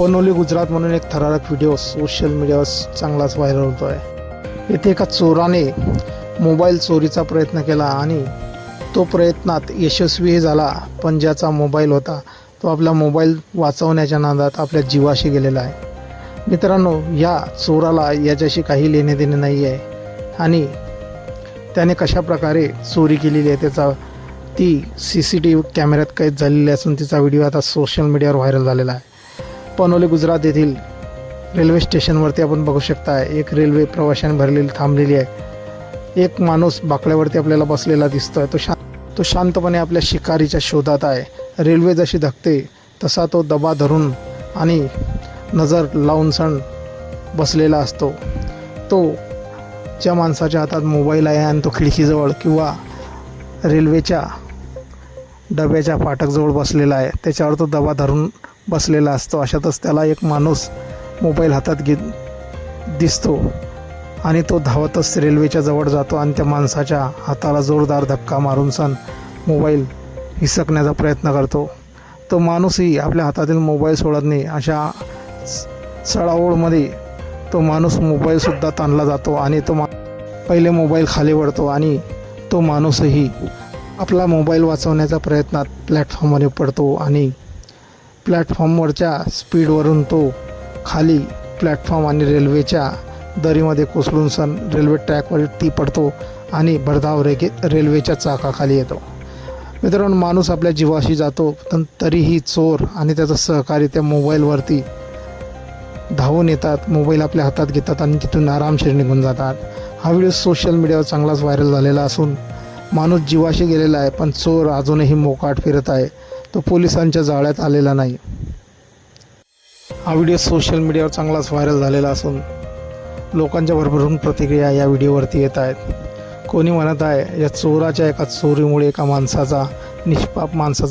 पनोली गुजरात म्हणून एक थरारक व्हिडिओ सोशल मीडियावर चांगलाच व्हायरल होतो आहे। येथे एका चोराने मोबाईल चोरीचा प्रयत्न केला आणि तो प्रयत्नात यशस्वीही झाला, पण ज्याचा मोबाईल होता तो आपला मोबाईल वाचवण्याच्या नादात आपल्या जीवाशी गेलेला आहे। मित्रांनो, या चोराला याच्याशी काही लेणे देणे नाही आहे आणि त्याने कशा प्रकारे चोरी केलेली आहे त्याचा ती CCTV कॅमेऱ्यात कैद झालेली असून तिचा व्हिडिओ आता सोशल मीडियावर व्हायरल झालेला आहे। पनोली गुजरात येथील रेल्वे स्टेशनवरती आपण बघू शकता, एक रेल्वे प्रवाशांनी भरलेली थांबलेली आहे। एक माणूस बाकड्यावरती आपल्याला बसलेला दिसतोय। तो शांतपणे आपल्या शिकारीच्या शोधात आहे। रेल्वे जशी धकते तसा तो दबा धरून आणि नजर लावून सण बसलेला असतो। तो ज्या माणसाच्या हातात मोबाईल आहे आणि तो खिडकीजवळ किंवा रेल्वेच्या डब्याच्या फाटकजवळ बसलेला आहे, त्याच्यावर तो दबा धरून बसलेला असतो। अशातच त्याला एक माणूस मोबाईल हातात दिसतो आणि तो धावतच रेल्वेच्या जवळ जातो आणि त्या माणसाच्या हाताला जोरदार धक्का मारून मोबाईल हिसकण्याचा प्रयत्न करतो। तो माणूसही आपल्या हातातील मोबाईल सोडत नाही। अशा चढाओढमध्ये तो माणूस मोबाईलसुद्धा ताणला जातो आणि तो पहिले मोबाईल खाली पडतो आणि तो माणूसही आपला मोबाईल वाचवण्याच्या प्रयत्नात प्लॅटफॉर्मवर पडतो आणि प्लॅटफॉर्मवरच्या स्पीडवरून तो खाली प्लॅटफॉर्म आणि रेल्वेच्या दरीमध्ये कोसळून रेल्वे ट्रॅकवरती पडतो आणि भरधाव रेल्वेच्या चाकाखाली येतो। मित्रांनो, माणूस आपल्या जीवाशी जातो, पण तरीही चोर आणि त्याचा सहकारी त्या मोबाईलवरती धावून येतात, मोबाईल आपल्या हातात घेतात आणि तिथून आरामशीर निघून जातात। हा व्हिडिओ सोशल मीडियावर चांगलाच व्हायरल झालेला असून माणूस जीवाशी गेलेला आहे, पण चोर अजूनही मोकाट फिरत आहे। तो पोलिसांच्या जाळ्यात आलेला नाही। हा व्हिडिओ सोशल मीडियावर चांगलाच व्हायरल झालेला असून लोकांच्या भरभरून प्रतिक्रिया या व्हिडिओवरती येत आहेत। कोणी म्हणत आहे या चोराच्या एका चोरीमुळे एका माणसाचा, निष्पाप माणसाचा